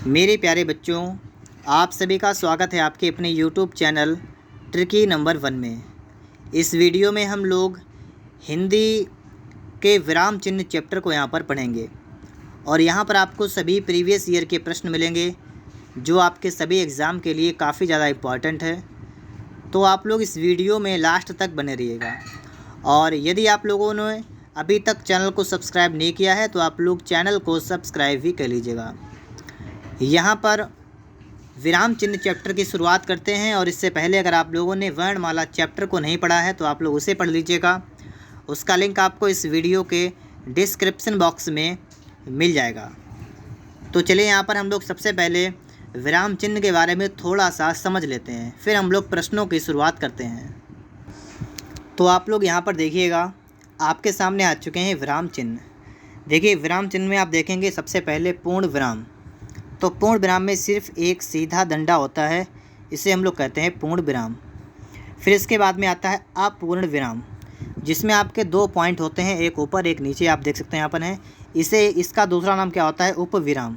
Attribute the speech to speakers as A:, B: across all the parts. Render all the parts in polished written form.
A: मेरे प्यारे बच्चों, आप सभी का स्वागत है आपके अपने YouTube चैनल ट्रिकी नंबर 1 में। इस वीडियो में हम लोग हिंदी के विराम चिन्ह चैप्टर को यहाँ पर पढ़ेंगे और यहाँ पर आपको सभी प्रीवियस ईयर के प्रश्न मिलेंगे जो आपके सभी एग्ज़ाम के लिए काफ़ी ज़्यादा इम्पॉर्टेंट है। तो आप लोग इस वीडियो में लास्ट तक बने रहिएगा। और यदि आप लोगों ने अभी तक चैनल को सब्सक्राइब नहीं किया है तो आप लोग चैनल को सब्सक्राइब भी कर लीजिएगा। यहाँ पर विराम चिन्ह चैप्टर की शुरुआत करते हैं और इससे पहले अगर आप लोगों ने वर्णमाला चैप्टर को नहीं पढ़ा है तो आप लोग उसे पढ़ लीजिएगा। उसका लिंक आपको इस वीडियो के डिस्क्रिप्शन बॉक्स में मिल जाएगा। तो चलिए यहाँ पर हम लोग सबसे पहले विराम चिन्ह के बारे में थोड़ा सा समझ लेते हैं, फिर हम लोग प्रश्नों की शुरुआत करते हैं। तो आप लोग यहाँ पर देखिएगा, आपके सामने आ चुके हैं विराम चिन्ह। देखिए, विराम चिन्ह में आप देखेंगे सबसे पहले पूर्ण विराम। तो पूर्ण विराम में सिर्फ एक सीधा डंडा होता है, इसे हम लोग कहते हैं पूर्ण विराम। फिर इसके बाद में आता है अपूर्ण विराम, जिसमें आपके 2 पॉइंट होते हैं, एक ऊपर एक नीचे, आप देख सकते हैं यहाँ पर है। इसका दूसरा नाम क्या होता है? उपविराम।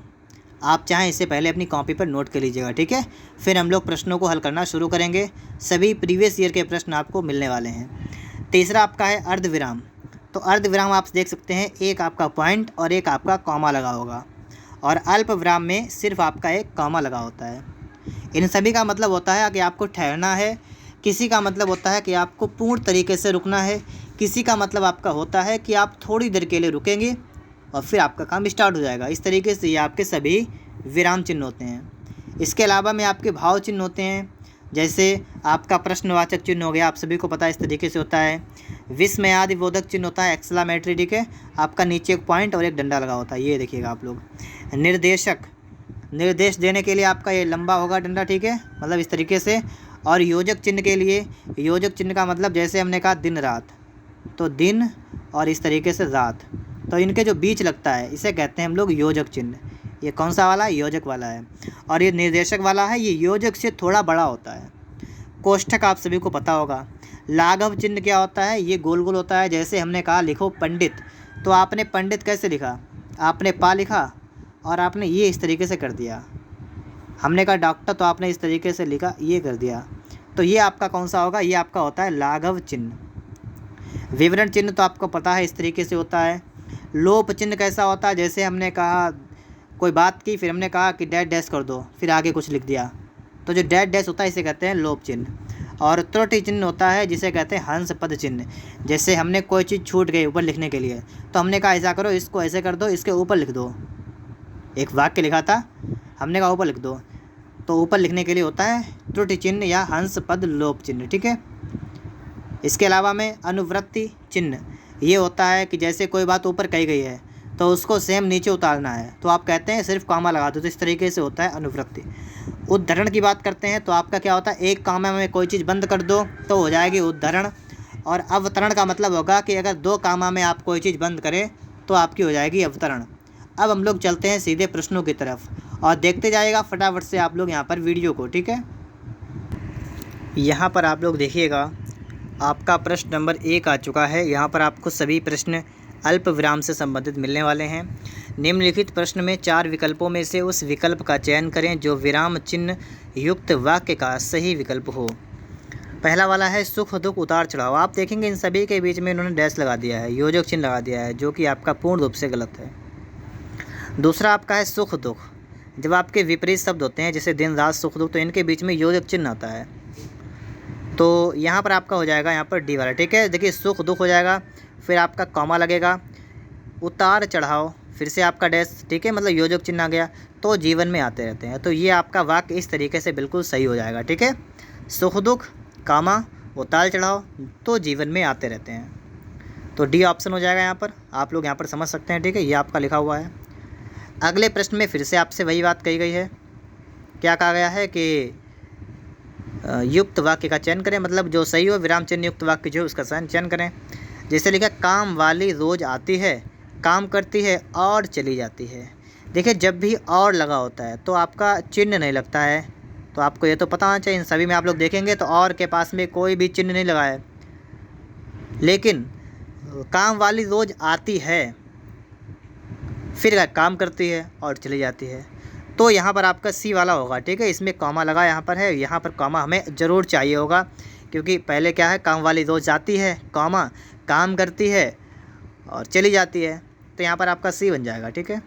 A: आप चाहें इसे पहले अपनी कॉपी पर नोट कर लीजिएगा, ठीक है। फिर हम लोग प्रश्नों को हल करना शुरू करेंगे। सभी प्रीवियस ईयर के प्रश्न आपको मिलने वाले हैं। तीसरा आपका है अर्धविराम। तो अर्धविराम आप देख सकते हैं, एक आपका पॉइंट और एक आपका कॉमा लगा होगा। और अल्प विराम में सिर्फ आपका एक कॉमा लगा होता है। इन सभी का मतलब होता है कि आपको ठहरना है, किसी का मतलब होता है कि आपको पूर्ण तरीके से रुकना है, किसी का मतलब आपका होता है कि आप थोड़ी देर के लिए रुकेंगे और फिर आपका काम स्टार्ट हो जाएगा। इस तरीके से ये आपके सभी विराम चिन्ह होते हैं। इसके अलावा में आपके भाव चिन्ह होते हैं, जैसे आपका प्रश्नवाचक चिन्ह हो गया, आप सभी को पता है इस तरीके से होता है। विस्मयादिबोधक चिन्ह होता है, एक्सक्लेमेटरी, ठीक है। आपका नीचे एक पॉइंट और एक डंडा लगा होता है, ये देखिएगा आप लोग। निर्देशक, निर्देश देने के लिए आपका ये लंबा होगा डंडा, ठीक है, मतलब इस तरीके से। और योजक चिन्ह के लिए, योजक चिन्ह का मतलब जैसे हमने कहा दिन रात, तो दिन और इस तरीके से रात, तो इनके जो बीच लगता है इसे कहते हैं हम लोग योजक चिन्ह। ये कौन सा वाला? योजक वाला है। और ये निर्देशक वाला है, ये योजक से थोड़ा बड़ा होता है। कोष्ठक आप सभी को पता होगा। लाघव चिन्ह क्या होता है? ये गोल गोल होता है, जैसे हमने कहा लिखो पंडित, तो आपने पंडित कैसे लिखा? आपने पा लिखा और आपने ये इस तरीके से कर दिया। हमने कहा डॉक्टर, तो आपने इस तरीके से लिखा, ये कर दिया। तो ये आपका कौन सा होगा? ये आपका होता है लाघव चिन्ह। विवरण चिन्ह तो आपको पता है, इस तरीके से होता है। लोप चिन्ह कैसा होता है? जैसे हमने कहा कोई बात की, फिर हमने कहा कि डैश डैश कर दो, फिर आगे कुछ लिख दिया, तो जो डैश डैश होता है इसे कहते हैं लोप चिन्ह। और त्रुटि चिन्ह होता है, जिसे कहते हैं हंस पद चिन्ह। जैसे हमने कोई चीज़ छूट गई ऊपर लिखने के लिए, तो हमने कहा ऐसा करो, इसको ऐसे कर दो, इसके ऊपर लिख दो। एक वाक्य लिखा था, हमने कहा ऊपर लिख दो, तो ऊपर लिखने के लिए होता है त्रुटि चिन्ह या हंस पद लोप चिन्ह, ठीक है। इसके अलावा में अनुवृत्ति चिन्ह, ये होता है कि जैसे कोई बात ऊपर कही गई है तो उसको सेम नीचे उतारना है, तो आप कहते हैं सिर्फ कॉमा लगा दो, तो इस तरीके से होता है अनुवृत्ति। उद्धरण की बात करते हैं तो आपका क्या होता है? एक कॉमा में कोई चीज़ बंद कर दो तो हो जाएगी उद्धरण। और अवतरण का मतलब होगा कि अगर 2 कॉमा में आप कोई चीज़ बंद करें तो आपकी हो जाएगी अवतरण। अब हम लोग चलते हैं सीधे प्रश्नों की तरफ और देखते जाइएगा फटाफट से आप लोग यहाँ पर वीडियो को, ठीक है। यहाँ पर आप लोग देखिएगा, आपका प्रश्न नंबर 1 आ चुका है। यहाँ पर आपको सभी प्रश्न अल्प विराम से संबंधित मिलने वाले हैं। निम्नलिखित प्रश्न में 4 विकल्पों में से उस विकल्प का चयन करें जो विराम चिन्ह युक्त वाक्य का सही विकल्प हो। पहला वाला है सुख दुख उतार चढ़ाव। आप देखेंगे इन सभी के बीच में इन्होंने डैश लगा दिया है, योजक चिन्ह लगा दिया है, जो कि आपका पूर्ण रूप से गलत है। दूसरा आपका है सुख दुख। जब आपके विपरीत शब्द होते हैं जैसे दिन रात सुख दुख, तो इनके बीच में योजक चिन्ह आता है, तो यहाँ पर आपका हो जाएगा यहाँ पर डी वाला, ठीक है। देखिए सुख दुख हो जाएगा, फिर आपका कॉमा लगेगा, उतार चढ़ाव, फिर से आपका डैश, ठीक है, मतलब योजक चिन्ह आ गया, तो जीवन में आते रहते हैं। तो ये आपका वाक्य इस तरीके से बिल्कुल सही हो जाएगा, ठीक है। सुख दुख, कॉमा, उतार चढ़ाव, तो जीवन में आते रहते हैं। तो डी ऑप्शन हो जाएगा यहाँ पर, आप लोग यहाँ पर समझ सकते हैं, ठीक है, ये आपका लिखा हुआ है। अगले प्रश्न में फिर से आपसे वही बात कही गई है। क्या कहा गया है कि युक्त वाक्य का चयन करें, मतलब जो सही हो, विराम चिन्ह युक्त वाक्य जो उसका चयन करें। जैसे लिखा, काम वाली रोज़ आती है, काम करती है और चली जाती है। देखिए, जब भी और लगा होता है तो आपका चिन्ह नहीं लगता है, तो आपको ये तो पता होना चाहिए। इन सभी में आप लोग देखेंगे तो और के पास में कोई भी चिन्ह नहीं लगा है, लेकिन काम वाली रोज़ आती है, फिर काम करती है और चली जाती है, तो यहाँ पर आपका सी वाला होगा, ठीक है। इसमें कॉमा लगा यहाँ पर है, यहाँ पर कॉमा हमें ज़रूर चाहिए होगा, क्योंकि पहले क्या है, काम वाली दो जाती है, कॉमा काम करती है और चली जाती है, तो यहाँ पर आपका सी बन जाएगा, ठीक है।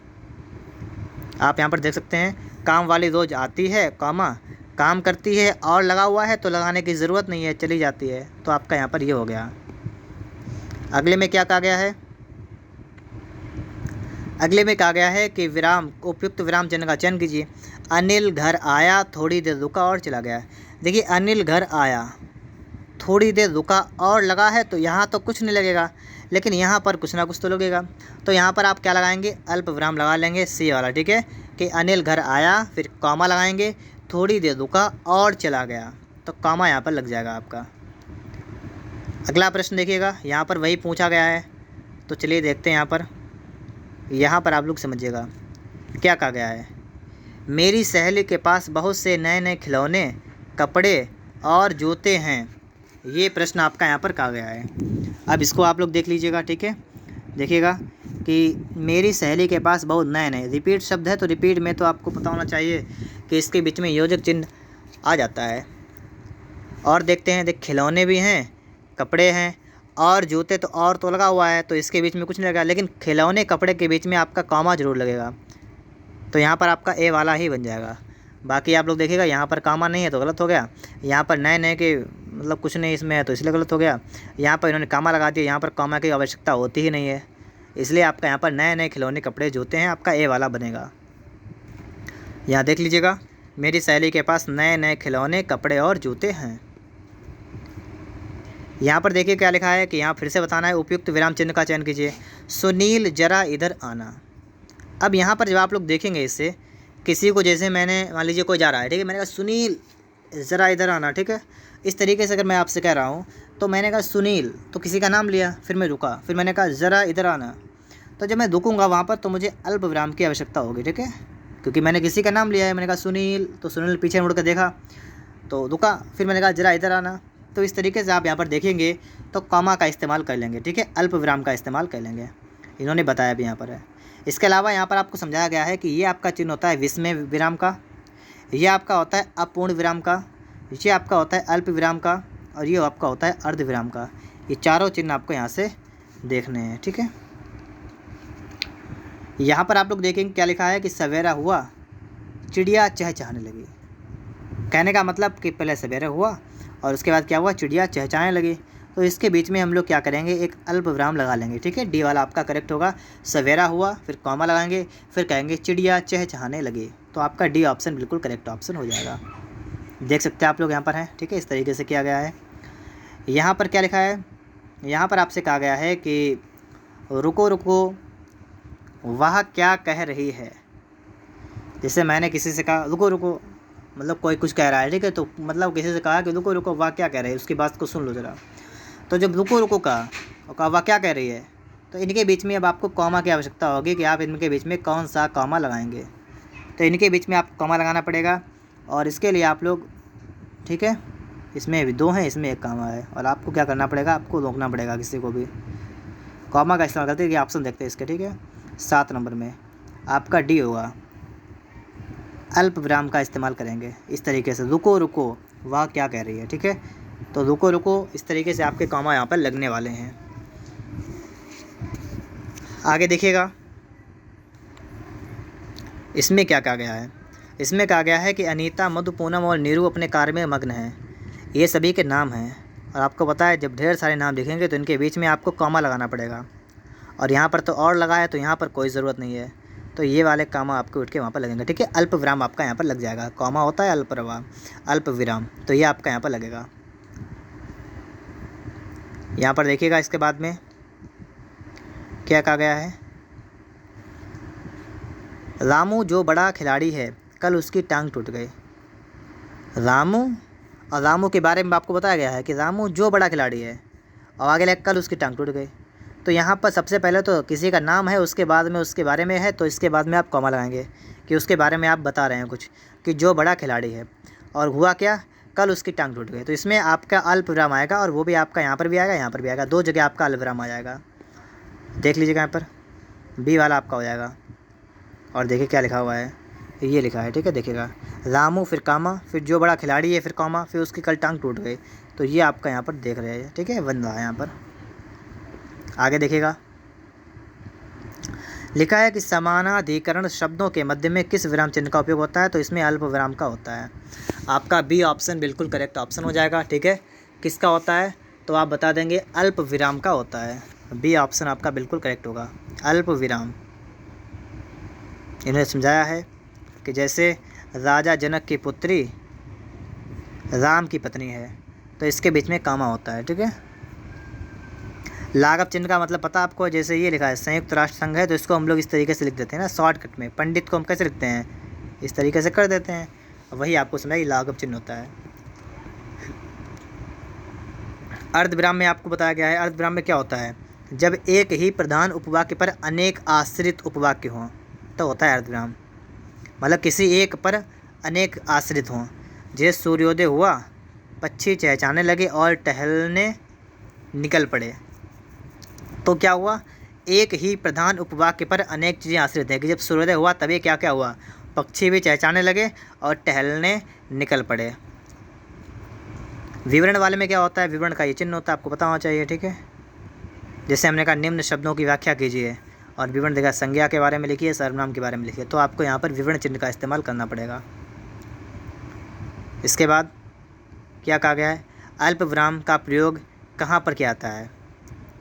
A: आप यहाँ पर देख सकते हैं, काम वाली दो आती है, कॉमा काम करती है और लगा हुआ है, तो लगाने की ज़रूरत नहीं है, चली जाती है, तो आपका यहाँ पर ये हो गया। अगले में क्या कहा गया है, अगले में कहा गया है कि विराम, उपयुक्त विराम चिन्ह का चयन कीजिए। अनिल घर आया, थोड़ी देर रुका और चला गया। देखिए अनिल घर आया, थोड़ी देर रुका और लगा है, तो यहाँ तो कुछ नहीं लगेगा, लेकिन यहाँ पर कुछ ना कुछ तो लगेगा। तो यहाँ पर आप क्या लगाएंगे, अल्प विराम लगा लेंगे, सी वाला, ठीक है, कि अनिल घर आया, फिर कॉमा लगाएंगे, थोड़ी देर रुका और चला गया, तो कॉमा यहाँ पर लग जाएगा आपका। अगला प्रश्न देखिएगा, यहाँ पर वही पूछा गया है, तो चलिए देखते हैं। यहाँ पर आप लोग समझिएगा क्या कहा गया है। मेरी सहेली के पास बहुत से नए नए खिलौने, कपड़े और जूते हैं, ये प्रश्न आपका यहाँ पर कहा गया है। अब इसको आप लोग देख लीजिएगा, ठीक है। देखिएगा कि मेरी सहेली के पास बहुत नए नए, रिपीट शब्द है, तो रिपीट में तो आपको पता होना चाहिए कि इसके बीच में योजक चिन्ह आ जाता है। और देखते हैं, देख खिलौने भी हैं, कपड़े हैं और जूते, तो और तो लगा हुआ है, तो इसके बीच में कुछ नहीं लगा, लेकिन खिलौने कपड़े के बीच में आपका कॉमा ज़रूर लगेगा, तो यहाँ पर आपका ए वाला ही बन जाएगा। बाकी आप लोग देखिएगा, यहाँ पर कॉमा नहीं है तो गलत हो गया, यहाँ पर नए नए के मतलब कुछ नहीं इसमें है तो इसलिए गलत हो गया, यहाँ पर इन्होंने कॉमा लगा दिया, यहाँ पर कॉमा की आवश्यकता होती ही नहीं है, इसलिए आपका यहाँ पर नए नए खिलौने कपड़े जूते हैं, आपका ए वाला बनेगा। यहाँ देख लीजिएगा, मेरी सहेली के पास नए नए खिलौने, कपड़े और जूते हैं। यहाँ पर देखिए क्या लिखा है कि यहाँ फिर से बताना है, उपयुक्त विराम चिन्ह का चयन कीजिए। सुनील जरा इधर आना। अब यहाँ पर जब आप लोग देखेंगे, इससे किसी को, जैसे मैंने मान लीजिए कोई जा रहा है, ठीक है, मैंने कहा सुनील ज़रा इधर आना, ठीक है। इस तरीके से अगर मैं आपसे कह रहा हूँ, तो मैंने कहा सुनील, तो किसी का नाम लिया, फिर मैं रुका, फिर मैंने कहा ज़रा इधर आना, तो जब मैं रुकूंगा वहाँ पर तो मुझे अल्प विराम की आवश्यकता होगी, ठीक है, क्योंकि मैंने किसी का नाम लिया है। मैंने कहा सुनील, तो सुनील पीछे मुड़ कर देखा तो रुका, फिर मैंने कहा ज़रा इधर आना। तो इस तरीके से आप यहाँ पर देखेंगे तो कॉमा का इस्तेमाल कर लेंगे, ठीक है, अल्प विराम का इस्तेमाल कर लेंगे, इन्होंने बताया भी यहाँ पर है। इसके अलावा यहाँ पर आपको समझाया गया है कि ये आपका चिन्ह होता है विस्मय विराम का, ये आपका होता है अपूर्ण विराम का, ये आपका होता है अल्प विराम का, और ये आपका होता है अर्ध विराम का। ये चारों चिन्ह आपको यहाँ से देखने हैं, ठीक है। यहाँ पर आप लोग देखेंगे क्या लिखा है कि सवेरा हुआ, चिड़िया चहचहाने लगी। कहने का मतलब कि पहले सवेरा हुआ और उसके बाद क्या हुआ, चिड़िया चहचहाने लगी, तो इसके बीच में हम लोग क्या करेंगे, एक अल्प विराम लगा लेंगे, ठीक है। डी वाला आपका करेक्ट होगा, सवेरा हुआ, फिर कॉमा लगाएंगे, फिर कहेंगे चिड़िया चहचहाने लगी, तो आपका डी ऑप्शन बिल्कुल करेक्ट ऑप्शन हो जाएगा। देख सकते हैं आप लोग यहाँ पर हैं, ठीक है, इस तरीके से किया गया है। यहाँ पर क्या लिखा है, यहाँ पर आपसे कहा गया है कि रुको रुको वह क्या कह रही है। जैसे मैंने किसी से कहा रुको रुको, मतलब कोई कुछ कह रहा है, ठीक है, तो मतलब किसी से कहा कि रुको रुको वह क्या कह रही है, उसकी बात को सुन लो ज़रा। तो जब रुको रुको कहा और कहा वह क्या कह रही है, तो इनके बीच में अब आपको कॉमा की आवश्यकता होगी कि आप इनके बीच में कौन सा कॉमा लगाएंगे। तो इनके बीच में आपको कॉमा लगाना पड़ेगा, और इसके लिए आप लोग, ठीक है, इसमें भी दो हैं, इसमें एक कॉमा है, और आपको क्या करना पड़ेगा, आपको रोकना पड़ेगा किसी को भी। कॉमा का इस्तेमाल करते हैं, ऑप्शन देखते हैं इसके, ठीक है। 7 नंबर में आपका डी होगा, अल्प विराम का इस्तेमाल करेंगे इस तरीके से, रुको रुको वह क्या कह रही है, ठीक है। तो रुको रुको इस तरीके से आपके कॉमा यहाँ पर लगने वाले हैं। आगे देखिएगा, इसमें क्या कहा गया है। इसमें कहा गया है कि अनीता, मधु, पूनम और नीरू अपने कार्य में मग्न हैं। ये सभी के नाम हैं, और आपको पता है जब ढेर सारे नाम लिखेंगे तो इनके बीच में आपको कॉमा लगाना पड़ेगा, और यहाँ पर तो और लगा है, तो यहाँ पर कोई ज़रूरत नहीं है, तो ये वाले कॉमा आपको उठ के वहाँ पर लगेंगे, ठीक है। अल्प विराम आपका यहाँ पर लग जाएगा, कॉमा होता है अल्प विराम, तो ये आपका यहाँ पर लगेगा। यहाँ पर देखिएगा, इसके बाद में क्या कहा गया है, रामू जो बड़ा खिलाड़ी है, कल उसकी टांग टूट गई। रामू, और रामू के बारे में आपको बताया गया है कि रामू जो बड़ा खिलाड़ी है, और आगे लग कल उसकी टांग टूट गई। तो यहाँ पर सबसे पहले तो किसी का नाम है, उसके बाद में उसके बारे में है, तो इसके बाद में आप कॉमा लगाएंगे कि उसके बारे में आप बता रहे हैं कुछ, कि जो बड़ा खिलाड़ी है, और हुआ क्या, कल उसकी टांग टूट गई। तो इसमें आपका अल्प विराम आएगा, और वो भी आपका यहाँ पर भी आएगा, यहाँ पर भी आएगा, 2 जगह आपका अल्प विराम आ जाएगा। देख लीजिएगा यहाँ पर बी वाला आपका हो जाएगा। और देखिए क्या लिखा हुआ है, ये लिखा है, ठीक है, देखिएगा रामू फिर कामा, फिर जो बड़ा खिलाड़ी है फिर कॉमा, फिर उसकी कल टांग टूट गई। तो ये आपका यहाँ पर देख रहे हैं, ठीक है, बन रहा है यहाँ पर। आगे देखिएगा, लिखा है कि समानाधिकरण शब्दों के मध्य में किस विराम चिन्ह का उपयोग होता है? तो इसमें अल्प विराम का होता है। आपका बी ऑप्शन बिल्कुल करेक्ट ऑप्शन हो जाएगा, ठीक है। किसका होता है? तो आप बता देंगे अल्प विराम का होता है। बी ऑप्शन आपका बिल्कुल करेक्ट होगा, अल्प विराम। इन्होंने समझाया है कि जैसे राजा जनक की पुत्री राम की पत्नी है, तो इसके बीच में कामा होता है, ठीक है। लाघव चिन्ह का मतलब पता आपको? जैसे ये लिखा है संयुक्त राष्ट्र संघ है, तो इसको हम लोग इस तरीके से लिख देते हैं ना शॉर्टकट में। पंडित को हम कैसे लिखते हैं? इस तरीके से कर देते हैं। वही आपको समझा ये लाघव चिन्ह होता है। अर्धविराम में आपको बताया गया है, अर्धविराम में क्या होता है? जब एक ही प्रधान उपवाक्य पर अनेक आश्रित उपवाक्य हों तो होता है अर्धविराम। मतलब किसी एक पर अनेक आश्रित हों। जैसे सूर्योदय हुआ, पक्षी चहचहाने लगे और टहलने निकल पड़े, तो क्या हुआ? एक ही प्रधान उपवाक्य पर अनेक चीज़ें आश्रित हैं कि जब सूर्योदय हुआ तभी क्या क्या हुआ? पक्षी भी चहचहाने लगे और टहलने निकल पड़े। विवरण वाले में क्या होता है? विवरण का ये चिन्ह होता है, आपको पता होना चाहिए, ठीक है। जैसे हमने कहा निम्न शब्दों की व्याख्या कीजिए, और विवरण देखा संज्ञा के बारे में लिखिए, सर्वनाम के बारे में लिखिए, तो आपको यहाँ पर विवरण चिन्ह का इस्तेमाल करना पड़ेगा। इसके बाद क्या कहा गया है? अल्प विराम का प्रयोग कहाँ पर किया जाता है?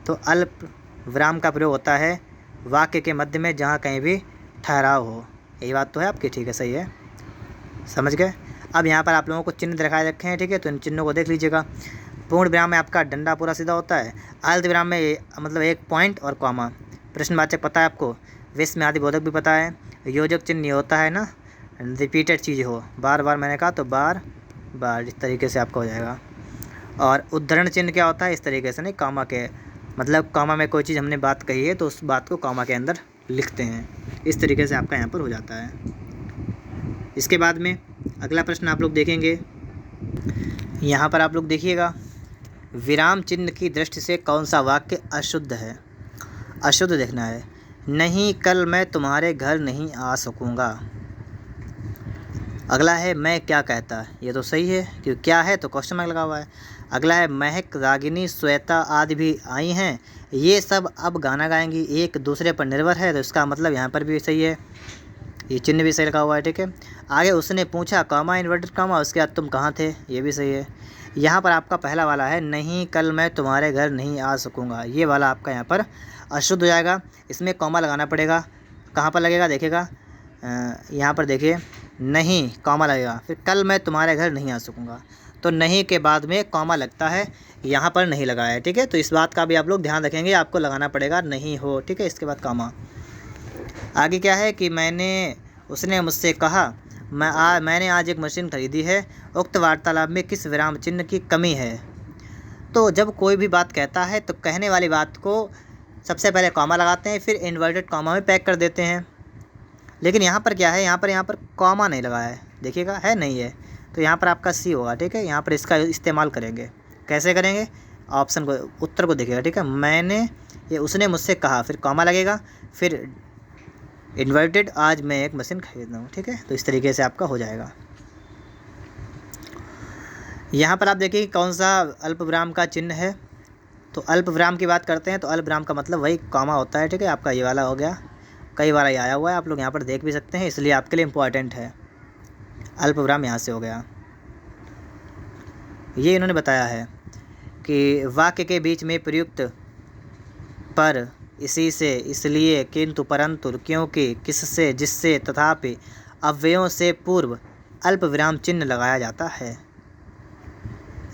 A: तो अल्प विराम का प्रयोग होता है वाक्य के मध्य में जहाँ कहीं भी ठहराव हो। यही बात तो है आपकी, ठीक है, सही है, समझ गए। अब यहाँ पर आप लोगों को चिन्ह दिखाए रखे हैं, ठीक है, तो इन चिन्हों को देख लीजिएगा। पूर्ण विराम में आपका डंडा पूरा सीधा होता है। अर्ध विराम में मतलब एक पॉइंट और कॉमा। प्रश्नवाचक पता है आपको, विस्मयादि बोधक भी पता है। योजक चिन्ह ये होता है ना, रिपीटेड चीज़ हो, बार बार मैंने कहा तो बार बार, इस तरीके से आपका हो जाएगा। और उद्धरण चिन्ह क्या होता है? इस तरीके से नहीं, कॉमा के मतलब कॉमा में कोई चीज़ हमने बात कही है तो उस बात को कॉमा के अंदर लिखते हैं। इस तरीके से आपका यहाँ पर हो जाता है। इसके बाद में अगला प्रश्न आप लोग देखेंगे, यहाँ पर आप लोग देखिएगा, विराम चिन्ह की दृष्टि से कौन सा वाक्य अशुद्ध है? अशुद्ध देखना है। नहीं कल मैं तुम्हारे घर नहीं आ सकूँगा। अगला है मैं क्या कहता, ये तो सही है क्योंकि क्या है तो क्वेश्चन मार्क लगा हुआ है। अगला है महक, रागिनी, श्वेता आदि भी आई हैं, ये सब अब गाना गाएंगी, एक दूसरे पर निर्भर है, तो इसका मतलब यहाँ पर भी सही है, ये चिन्ह भी सही लगा हुआ है, ठीक है। आगे उसने पूछा, कॉमा इन्वर्टेड कॉमा, उसके बाद तुम कहाँ थे, ये भी सही है। यहाँ पर आपका पहला वाला है नहीं कल मैं तुम्हारे घर नहीं आ सकूँगा, ये वाला आपका यहाँ पर अशुद्ध हो जाएगा। इसमें कॉमा लगाना पड़ेगा। कहाँ पर लगेगा? देखिएगा यहाँ पर देखिए, नहीं कॉमा लगेगा, फिर कल मैं तुम्हारे घर नहीं आ सकूँगा, तो नहीं के बाद में कॉमा लगता है, यहाँ पर नहीं लगाया है, ठीक है। तो इस बात का भी आप लोग ध्यान रखेंगे, आपको लगाना पड़ेगा नहीं हो, ठीक है, इसके बाद कॉमा। आगे क्या है कि उसने मुझसे कहा मैंने आज एक मशीन खरीदी है। उक्त वार्तालाप में किस विराम चिन्ह की कमी है? तो जब कोई भी बात कहता है तो कहने वाली बात को सबसे पहले कॉमा लगाते हैं, फिर इन्वर्टेड कॉमा में पैक कर देते हैं। लेकिन यहाँ पर क्या है? यहाँ पर कॉमा नहीं लगाया है, देखिएगा, है नहीं है, तो यहाँ पर आपका सी होगा, ठीक है। यहाँ पर इसका इस्तेमाल करेंगे। कैसे करेंगे? ऑप्शन को, उत्तर को देखिएगा, ठीक है। उसने मुझसे कहा, फिर कॉमा लगेगा, फिर इन्वर्टेड आज मैं एक मशीन खरीद रहा हूँ, ठीक है। तो इस तरीके से आपका हो जाएगा। यहाँ पर आप देखिए कौन सा अल्प विराम का चिन्ह है। तो अल्प विराम की बात करते हैं तो अल्प विराम का मतलब वही कॉमा होता है, ठीक है। आपका ये वाला हो गया, कई बार ये आया हुआ है, आप लोग यहाँ पर देख भी सकते हैं, इसलिए आपके लिए इम्पोर्टेंट है। अल्प विराम यहाँ से हो गया। ये इन्होंने बताया है कि वाक्य के बीच में प्रयुक्त पर, इसी से, इसलिए, किंतु, परंतु, क्योंकि, किससे, जिससे, तथापि अव्ययों से पूर्व अल्प विराम चिन्ह लगाया जाता है।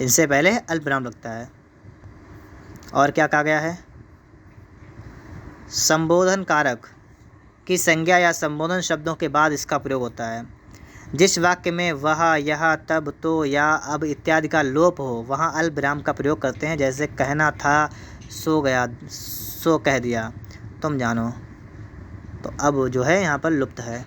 A: इनसे पहले अल्प विराम लगता है। और क्या कहा गया है? संबोधन कारक की संज्ञा या संबोधन शब्दों के बाद इसका प्रयोग होता है। जिस वाक्य में वह, यह, तब, तो, या, अब इत्यादि का लोप हो वहाँ अल्प विराम का प्रयोग करते हैं। जैसे कहना था, सो गया, सो कह दिया, तुम जानो, तो अब जो है यहाँ पर लुप्त है।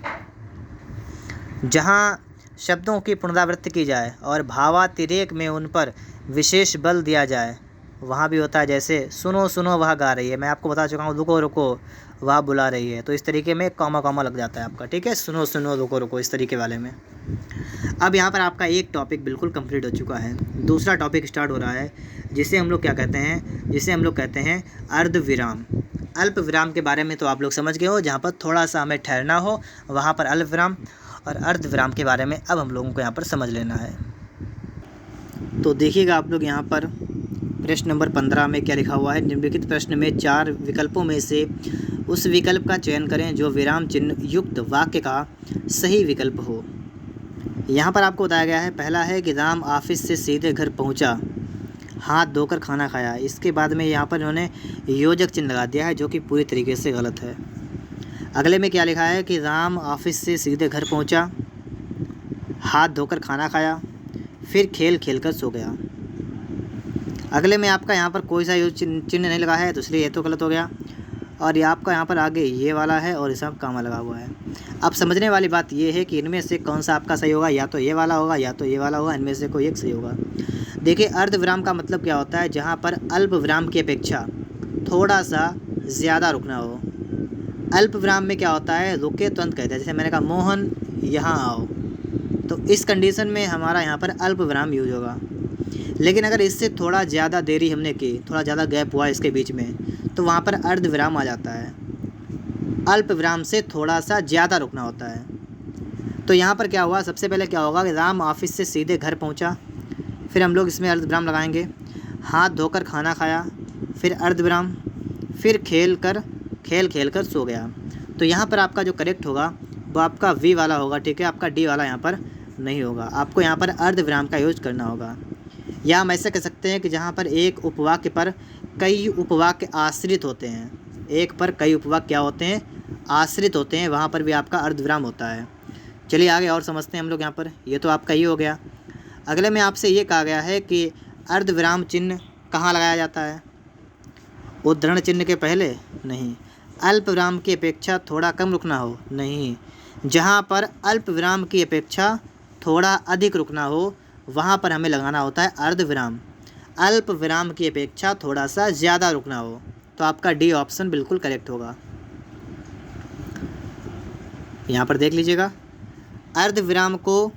A: जहाँ शब्दों की पुनरावृत्ति की जाए और भावातिरेक में उन पर विशेष बल दिया जाए वहाँ भी होता है। जैसे सुनो सुनो वह गा रही है, मैं आपको बता चुका हूँ, रुको रुको वह बुला रही है। तो इस तरीके में कॉमा कॉमा लग जाता है आपका, ठीक है। सुनो सुनो रुको रुको, इस तरीके वाले में। अब यहाँ पर आपका एक टॉपिक बिल्कुल कंप्लीट हो चुका है। दूसरा टॉपिक स्टार्ट हो रहा है, जिसे हम लोग क्या कहते हैं, जिसे हम लोग कहते हैं अर्धविराम। अल्प विराम के बारे में तो आप लोग समझ गए हो, जहाँ पर थोड़ा सा हमें ठहरना हो वहाँ पर अल्प विराम, और अर्धविराम के बारे में अब हम लोगों को यहाँ पर समझ लेना है। तो देखिएगा आप लोग यहाँ पर प्रश्न नंबर 15 में क्या लिखा हुआ है। निम्नलिखित प्रश्न में 4 विकल्पों में से उस विकल्प का चयन करें जो विराम चिन्ह युक्त वाक्य का सही विकल्प हो। यहाँ पर आपको बताया गया है, पहला है कि राम ऑफिस से सीधे घर पहुँचा, हाथ धोकर खाना खाया। इसके बाद में यहाँ पर इन्होंने योजक चिन्ह लगा दिया है, जो कि पूरी तरीके से गलत है। अगले में क्या लिखा है कि राम ऑफिस से सीधे घर पहुँचा, हाथ धोकर खाना खाया, फिर खेल खेलकर सो गया। अगले में आपका यहाँ पर कोई सा योजक चिन्ह नहीं लगा है, तो इसलिए ये तो गलत हो गया। और ये आपका यहाँ पर आगे ये वाला है और इसमें कामा लगा हुआ है। अब समझने वाली बात ये है कि इनमें से कौन सा आपका सही होगा, या तो ये वाला होगा या तो ये वाला होगा, इनमें से कोई एक सही होगा। देखिए, अर्धविराम का मतलब क्या होता है, जहाँ पर अल्प विराम की अपेक्षा थोड़ा सा ज़्यादा रुकना हो। अल्प विराम में क्या होता है, रुके तुरंत कहते हैं, जैसे मैंने कहा मोहन यहाँ आओ, तो इस कंडीशन में हमारा यहाँ पर अल्प विराम यूज होगा। लेकिन अगर इससे थोड़ा ज़्यादा देरी हमने की, थोड़ा ज़्यादा गैप हुआ इसके बीच में, तो वहाँ पर अर्धविराम आ जाता है। अल्प विराम से थोड़ा सा ज़्यादा रुकना होता है। तो यहाँ पर क्या हुआ, सबसे पहले क्या होगा कि राम ऑफिस से सीधे घर पहुँचा, फिर हम लोग इसमें अर्धविराम लगाएंगे। हाथ धोकर खाना खाया, फिर अर्धविराम, फिर खेल खेल कर सो गया। तो यहाँ पर आपका जो करेक्ट होगा वो आपका वी वाला होगा, ठीक है। आपका डी वाला यहाँ पर नहीं होगा। आपको यहाँ पर अर्धविराम का यूज करना होगा। या हम ऐसे कह सकते हैं कि जहाँ पर एक उपवाक्य पर कई उपवाक्य आश्रित होते हैं, एक पर कई उपवाक्य क्या होते हैं, आश्रित होते हैं, वहाँ पर भी आपका अर्धविराम होता है। चलिए आगे और समझते हैं हम लोग यहाँ पर। ये तो आपका ही हो गया। अगले में आपसे ये कहा गया है कि अर्धविराम चिन्ह कहाँ लगाया जाता है, उद्धरण चिन्ह के पहले नहीं। अल्प विराम की अपेक्षा थोड़ा कम रुकना हो, नहीं। जहाँ पर अल्प विराम की अपेक्षा थोड़ा अधिक रुकना हो, वहाँ पर हमें लगाना होता है अर्धविराम। अल्प विराम की अपेक्षा थोड़ा सा ज़्यादा रुकना हो, तो आपका डी ऑप्शन बिल्कुल करेक्ट होगा। यहाँ पर देख लीजिएगा, अर्धविराम को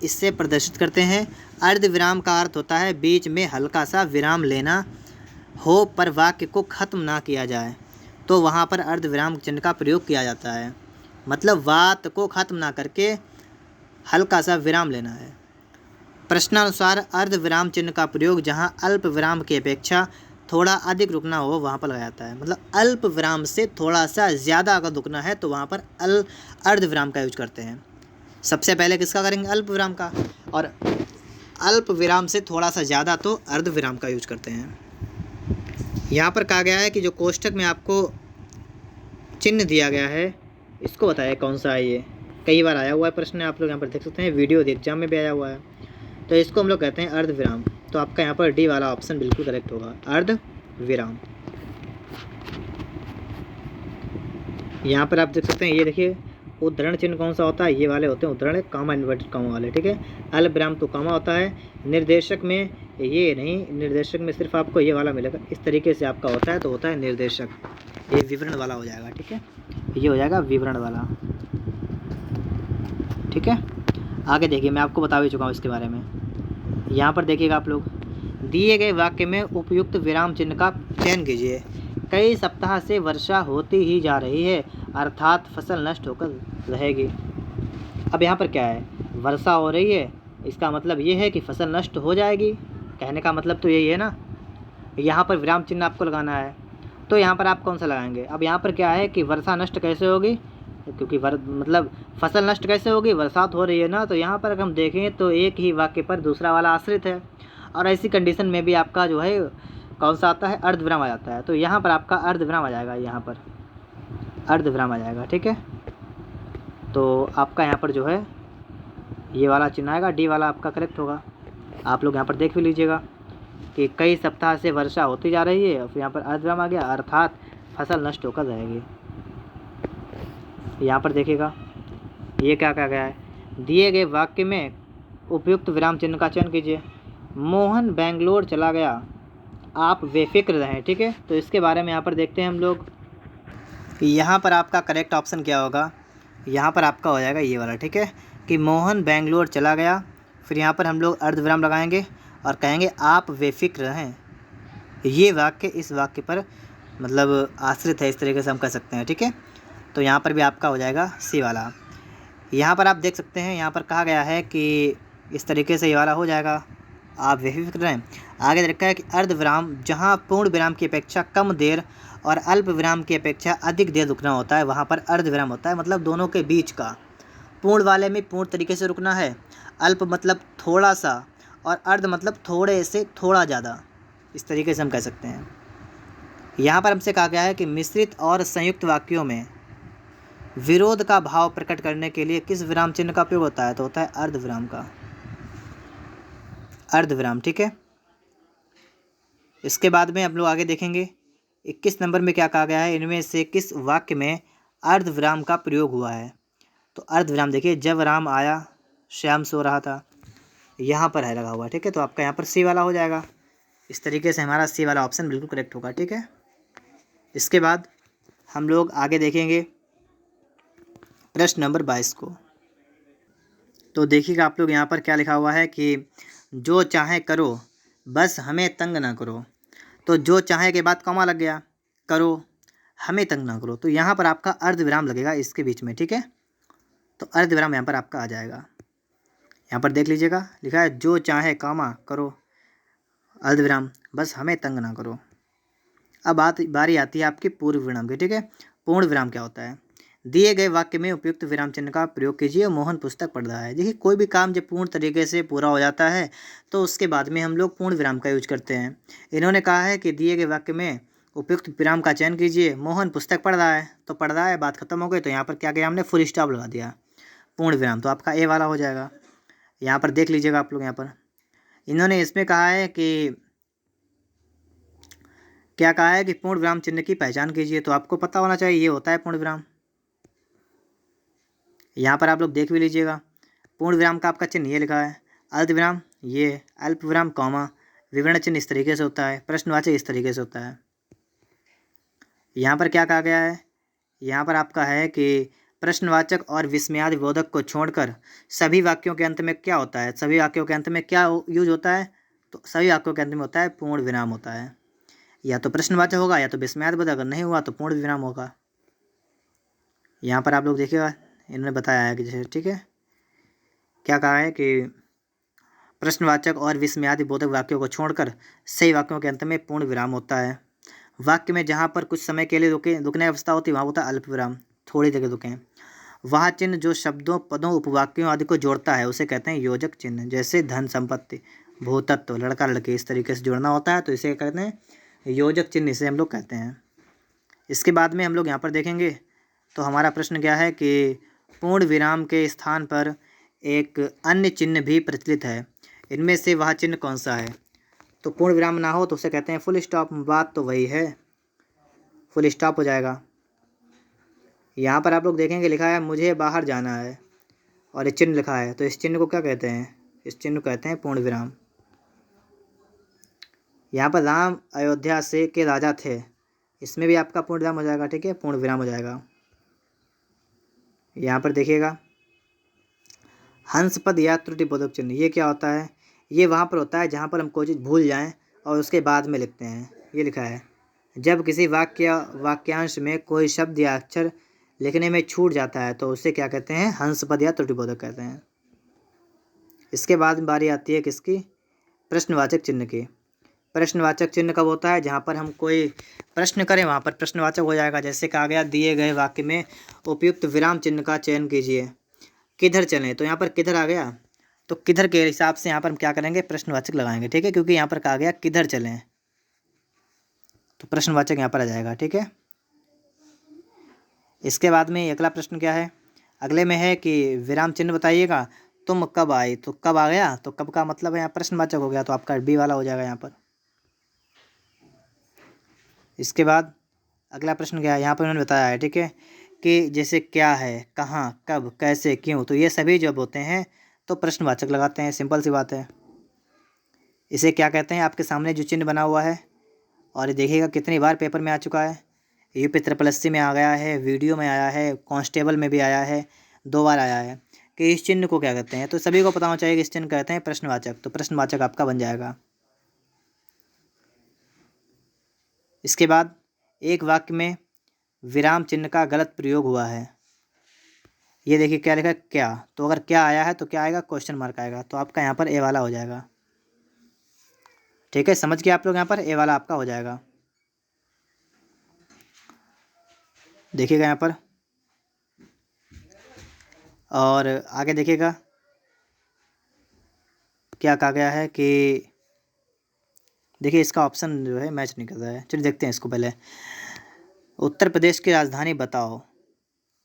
A: इससे प्रदर्शित करते हैं। अर्धविराम का अर्थ होता है बीच में हल्का सा विराम लेना हो पर वाक्य को ख़त्म ना किया जाए, तो वहाँ पर अर्धविराम चिन्ह का प्रयोग किया जाता है। मतलब बात को ख़त्म ना करके हल्का सा विराम लेना है। प्रश्नानुसार अर्धविराम चिन्ह का प्रयोग जहाँ अल्प विराम की अपेक्षा थोड़ा अधिक रुकना हो वहाँ पर लगाया जाता है। मतलब अल्प विराम से थोड़ा सा ज़्यादा अगर रुकना है तो वहाँ पर अर्धविराम का यूज करते हैं। सबसे पहले किसका करेंगे, अल्प विराम का, और अल्प विराम से थोड़ा सा ज़्यादा तो अर्धविराम का यूज करते हैं। यहाँ पर कहा गया है कि जो कोष्ठक में आपको चिन्ह दिया गया है इसको बताया कौन सा है। ये कई बार आया हुआ है प्रश्न, आप लोग यहाँ पर देख सकते हैं, वीडियो एग्जाम में भी आया हुआ है। तो इसको हम लोग कहते हैं अर्धविराम। तो आपका यहाँ पर डी वाला ऑप्शन बिल्कुल करेक्ट होगा, अर्धविराम। यहाँ पर आप देख सकते हैं, ये देखिए उद्धरण चिन्ह कौन सा होता है, ये वाले होते हैं उद्धरण, कामा इन्वर्टेड कामा वाले, ठीक है। अल्प विराम तो कामा होता है। निर्देशक में ये नहीं, निर्देशक में सिर्फ आपको ये वाला मिलेगा। इस तरीके से आपका होता है तो होता है निर्देशक, ये विवरण वाला हो जाएगा, ठीक है। ये हो जाएगा विवरण वाला, ठीक है। आगे देखिए, मैं आपको बता भी चुका हूँ इसके बारे में। यहाँ पर देखिएगा आप लोग, दिए गए वाक्य में उपयुक्त विराम चिन्ह का चयन कीजिए। कई सप्ताह से वर्षा होती ही जा रही है, अर्थात फसल नष्ट होकर रहेगी। अब यहाँ पर क्या है, वर्षा हो रही है, इसका मतलब ये है कि फसल नष्ट हो जाएगी। कहने का मतलब तो यही है ना। यहाँ पर विराम चिन्ह आपको लगाना है, तो यहाँ पर आप कौन सा लगाएंगे। अब यहाँ पर क्या है कि वर्षा नष्ट कैसे होगी, क्योंकि मतलब फसल नष्ट कैसे होगी, बरसात हो रही है ना। तो यहाँ पर अगर हम देखें तो एक ही वाक्य पर दूसरा वाला आश्रित है, और ऐसी कंडीशन में भी आपका जो है कौन सा आता है, अर्धविराम आ जाता है। तो यहाँ पर आपका अर्धविराम आ जाएगा, यहाँ पर अर्धविराम आ जाएगा, ठीक है। तो आपका यहाँ पर जो है ये वाला चिन्ह आएगा, डी वाला आपका करेक्ट होगा। आप लोग यहाँ पर देख भी लीजिएगा कि कई सप्ताह से वर्षा होती जा रही है, फिर यहाँ पर अर्धविराम आ गया, अर्थात फसल नष्ट होकर रहेगी। यहाँ पर देखिएगा ये क्या कहा गया है, दिए गए वाक्य में उपयुक्त विराम चिन्ह का चयन कीजिए। मोहन बेंगलोर चला गया, आप बेफिक्र रहें, ठीक है। तो इसके बारे में यहाँ पर देखते हैं हम लोग। यहाँ पर आपका करेक्ट ऑप्शन क्या होगा, यहाँ पर आपका हो जाएगा ये वाला, ठीक है, कि मोहन बेंगलोर चला गया। फिर यहाँ पर हम लोग अर्धविराम लगाएंगे और कहेंगे आप बेफिक्र रहें। ये वाक्य इस वाक्य पर मतलब आश्रित है, इस तरीके से हम कह सकते हैं, ठीक है। तो यहाँ पर भी आपका हो जाएगा सी वाला। यहाँ पर आप देख सकते हैं, यहाँ पर कहा गया है कि इस तरीके से ये वाला हो जाएगा, आप बेफिक्र रहें। आगे रखा है कि अर्धविराम जहाँ पूर्ण विराम की अपेक्षा कम देर और अल्प विराम की अपेक्षा अधिक देर रुकना होता है, वहाँ पर अर्धविराम होता है। मतलब दोनों के बीच का, पूर्ण वाले में पूर्ण तरीके से रुकना है, अल्प मतलब थोड़ा सा, और अर्ध मतलब थोड़े से थोड़ा ज़्यादा, इस तरीके से हम कह सकते हैं। यहाँ पर हमसे कहा गया है कि मिश्रित और संयुक्त वाक्यों में विरोध का भाव प्रकट करने के लिए किस विराम चिन्ह का उपयोग होता है, तो होता है अर्धविराम का, अर्धविराम, ठीक है। इसके बाद में हम लोग आगे देखेंगे 21 नंबर में क्या कहा गया है, इनमें से किस वाक्य में अर्धविराम का प्रयोग हुआ है। तो अर्धविराम देखिए, जब राम आया श्याम सो रहा था, यहाँ पर है लगा हुआ, ठीक है। तो आपका यहाँ पर सी वाला हो जाएगा। इस तरीके से हमारा सी वाला ऑप्शन बिल्कुल करेक्ट होगा, ठीक है। इसके बाद हम लोग आगे देखेंगे प्रश्न नंबर 22 को। तो देखिएगा आप लोग, यहाँ पर क्या लिखा हुआ है कि जो चाहे करो बस हमें तंग ना करो। तो जो चाहे के बाद कॉमा लग गया, करो हमें तंग ना करो, तो यहाँ पर आपका अर्धविराम लगेगा इसके बीच में, ठीक है। तो अर्धविराम यहाँ पर आपका आ जाएगा। यहाँ पर देख लीजिएगा, लिखा है जो चाहे कॉमा करो अर्धविराम, बस हमें तंग ना करो। अब बारी आती है आपकी पूर्ण विराम की, ठीक है। पूर्ण विराम क्या होता है, दिए गए वाक्य में उपयुक्त विराम चिन्ह का प्रयोग कीजिए। मोहन पुस्तक पढ़ रहा है। देखिए, कोई भी काम जब पूर्ण तरीके से पूरा हो जाता है तो उसके बाद में हम लोग पूर्ण विराम का यूज करते हैं। इन्होंने कहा है कि दिए गए वाक्य में उपयुक्त विराम का चयन कीजिए। मोहन पुस्तक पढ़ रहा है, तो पढ़ रहा है, बात खत्म हो गई। तो यहाँ पर क्या किया हमने, फुल स्टॉप लगा दिया, पूर्ण विराम। तो आपका ए वाला हो जाएगा। यहाँ पर देख लीजिएगा आप लोग, यहाँ पर इन्होंने इसमें कहा है कि क्या कहा है कि पूर्ण विराम चिन्ह की पहचान कीजिए। तो आपको पता होना चाहिए, ये होता है पूर्ण विराम। यहाँ पर आप लोग देख भी लीजिएगा, पूर्ण विराम का आपका चिन्ह ये लिखा है, अर्धविराम ये, अल्प विराम कॉमा, विवरण चिन्ह इस तरीके से होता है, प्रश्नवाचक इस तरीके से होता है। यहाँ पर क्या कहा गया है, यहाँ पर आपका है कि प्रश्नवाचक और विस्मयादि बोधक को छोड़कर सभी वाक्यों के अंत में क्या होता है, सभी वाक्यों के अंत में क्या यूज होता है, तो सभी वाक्यों के अंत में होता है पूर्ण विराम होता है। या तो प्रश्नवाचक होगा या तो विस्मयादि बोधक, अगर नहीं हुआ तो पूर्ण विराम होगा। यहाँ पर आप लोग देखिएगा, इन्होंने बताया है कि जैसे, ठीक है, क्या कहा है कि प्रश्नवाचक और विस्मयादि बोधक वाक्यों को छोड़कर सही वाक्यों के अंत में पूर्ण विराम होता है। वाक्य में जहाँ पर कुछ समय के लिए रुकने की अवस्था होती है वहाँ होता है अल्प विराम, थोड़ी देर रुकें। वह चिन्ह जो शब्दों, पदों, उपवाक्यों आदि को जोड़ता है उसे कहते हैं योजक चिन्ह। जैसे धन, संपत्ति, भूतत्व, लड़का, लड़के, इस तरीके से जोड़ना होता है तो इसे कहते हैं योजक चिन्ह, इसे हम लोग कहते हैं। इसके बाद में हम लोग यहाँ पर देखेंगे, तो हमारा प्रश्न क्या है कि पूर्ण विराम के स्थान पर एक अन्य चिन्ह भी प्रचलित है, इनमें से वह चिन्ह कौन सा है। तो पूर्ण विराम ना हो तो उसे कहते हैं फुल स्टॉप। बात तो वही है, फुल स्टॉप हो जाएगा। यहाँ पर आप लोग देखेंगे लिखा है मुझे बाहर जाना है, और ये चिन्ह लिखा है, तो इस चिन्ह को क्या कहते हैं, इस चिन्ह को कहते हैं पूर्ण विराम। यहाँ पर राम अयोध्या से के राजा थे, इसमें भी आपका पूर्ण विराम हो जाएगा, ठीक है, पूर्ण विराम हो जाएगा। यहाँ पर देखिएगा हंस पद या त्रुटि बोधक चिन्ह, ये क्या होता है, ये वहाँ पर होता है जहाँ पर हम कोई चीज़ भूल जाएं और उसके बाद में लिखते हैं। ये लिखा है जब किसी वाक्यांश में कोई शब्द या अक्षर लिखने में छूट जाता है तो उसे क्या कहते हैं, हंस पद या त्रुटि बोधक कहते हैं। इसके बाद में बारी आती है किसकी, प्रश्नवाचक चिन्ह की। प्रश्नवाचक चिन्ह कब होता है, जहाँ पर हम कोई प्रश्न करें वहाँ पर प्रश्नवाचक हो जाएगा। जैसे कहा गया दिए गए वाक्य में उपयुक्त विराम चिन्ह का चयन कीजिए। किधर चलें, तो यहाँ पर किधर आ गया, तो किधर के हिसाब से यहाँ पर हम क्या करेंगे, प्रश्नवाचक लगाएंगे, ठीक है, क्योंकि यहाँ पर कहा गया किधर चलें, तो प्रश्नवाचक यहाँ पर आ जाएगा, ठीक है। इसके बाद में अगला प्रश्न क्या है, अगले में है कि विराम चिन्ह बताइएगा, तुम कब आए, तो कब आ गया, तो कब का मतलब है यहाँ प्रश्नवाचक हो गया, तो आपका बी वाला हो जाएगा यहाँ पर। इसके बाद अगला प्रश्न क्या है, यहाँ पर उन्होंने बताया है, ठीक है, कि जैसे क्या है, कहाँ, कब, कैसे, क्यों, तो ये सभी जब होते हैं तो प्रश्नवाचक लगाते हैं, सिंपल सी बात है। इसे क्या कहते हैं, आपके सामने जो चिन्ह बना हुआ है, और ये देखिएगा कितनी बार पेपर में आ चुका है, यूपी ट्रिपल एससी में आ गया है, वीडियो में आया है, कांस्टेबल में भी आया है, 2 बार आया है कि इस चिन्ह को क्या कहते हैं। तो सभी को पता होना चाहिए कि इस चिन्ह कहते हैं प्रश्नवाचक। तो प्रश्नवाचक आपका बन जाएगा। इसके बाद एक वाक्य में विराम चिन्ह का गलत प्रयोग हुआ है। ये देखिए क्या लिखा है, क्या। तो अगर क्या आया है तो क्या आएगा, क्वेश्चन मार्क आएगा। तो आपका यहाँ पर ए वाला हो जाएगा। ठीक है, समझ गए आप लोग। यहाँ पर ए वाला आपका हो जाएगा। देखिएगा यहाँ पर, और आगे देखिएगा क्या कहा गया है कि देखिए इसका ऑप्शन जो है मैच नहीं कर रहा है। चलिए देखते हैं इसको पहले। उत्तर प्रदेश की राजधानी बताओ।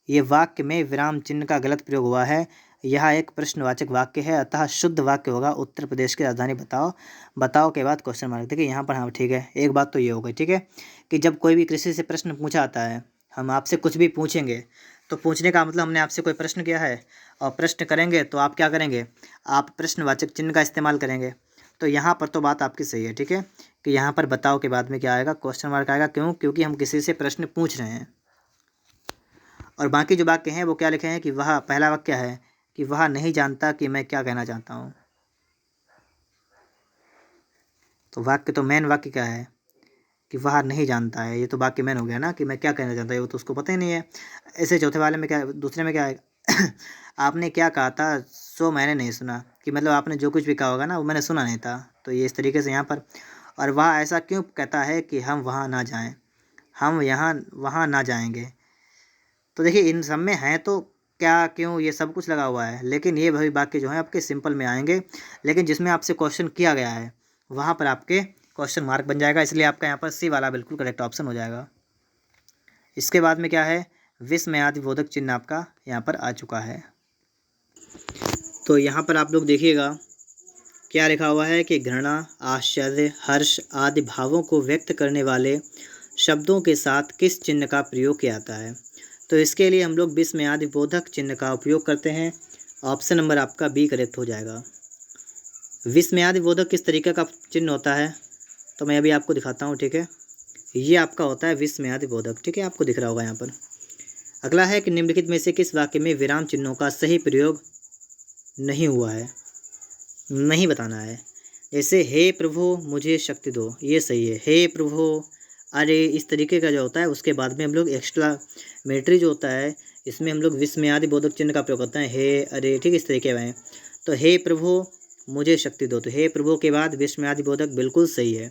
A: ये वाक्य में विराम चिन्ह का गलत प्रयोग हुआ है। यह एक प्रश्नवाचक वाक्य है, अतः शुद्ध वाक्य होगा उत्तर प्रदेश की राजधानी बताओ। बताओ के बाद क्वेश्चन मार्क। देखिए यहाँ पर, हाँ ठीक है, एक बात तो ये हो गई। ठीक है, कि जब कोई भी किसी से प्रश्न पूछा आता है, हम आपसे कुछ भी पूछेंगे तो पूछने का मतलब हमने आपसे कोई प्रश्न किया है और प्रश्न करेंगे तो आप क्या करेंगे, आप प्रश्नवाचक चिन्ह का इस्तेमाल करेंगे। तो यहाँ पर तो बात आपकी सही है। ठीक है, कि यहाँ पर बताओ के बाद में क्या आएगा, क्वेश्चन मार्क आएगा। क्यों? क्योंकि हम किसी से प्रश्न पूछ रहे हैं। और बाकी जो वाक्य हैं वो क्या लिखे हैं कि वह, पहला वाक्य है कि वह नहीं जानता कि मैं क्या कहना चाहता हूँ। तो वाक्य तो मेन वाक्य क्या है कि वह नहीं जानता है। ये तो वाक्य मेन हो गया ना, कि मैं क्या कहना चाहता है वो तो उसको पता ही नहीं है। ऐसे चौथे वाले में क्या, दूसरे में क्या आएगा आपने क्या कहा था सो मैंने नहीं सुना, कि मतलब आपने जो कुछ भी कहा होगा ना वो मैंने सुना नहीं था। तो ये इस तरीके से यहाँ पर। और वह ऐसा क्यों कहता है कि हम वहाँ ना जाएं, हम यहाँ वहाँ ना जाएंगे। तो देखिए इन सब में है तो क्या, क्यों, ये सब कुछ लगा हुआ है। लेकिन ये वही वाक्य जो है आपके सिंपल में आएंगे, लेकिन जिसमें आपसे क्वेश्चन किया गया है वहाँ पर आपके क्वेश्चन मार्क बन जाएगा। इसलिए आपका यहाँ पर सी वाला बिल्कुल करेक्ट ऑप्शन हो जाएगा। इसके बाद में क्या है, विस्मयादिबोधक चिन्ह आपका यहाँ पर आ चुका है। तो यहाँ पर आप लोग देखिएगा क्या लिखा हुआ है कि घृणा, आश्चर्य, हर्ष आदि भावों को व्यक्त करने वाले शब्दों के साथ किस चिन्ह का प्रयोग किया जाता है। तो इसके लिए हम लोग विस्मयादिबोधक चिन्ह का उपयोग करते हैं। ऑप्शन नंबर आपका बी करेक्ट हो जाएगा। विस्मयादिबोधक किस तरीके का चिन्ह होता है तो मैं अभी आपको दिखाता हूँ। ठीक है, ये आपका होता है विस्मयादिबोधक। ठीक है, आपको दिख रहा होगा यहाँ पर। अगला है कि निम्नलिखित में से किस वाक्य में विराम चिन्हों का सही प्रयोग नहीं हुआ है, नहीं बताना है। जैसे हे प्रभु मुझे शक्ति दो, ये सही है। हे प्रभु, अरे, इस तरीके का जो होता है उसके बाद में हम लोग एक्सक्लेमेटरी जो होता है इसमें हम लोग विस्मयादिबोधक चिन्ह का प्रयोग करते हैं। हे, अरे, ठीक, इस तरीके में। तो हे प्रभु मुझे शक्ति दो, तो हे प्रभु के बाद विस्मयादिबोधक बिल्कुल सही है।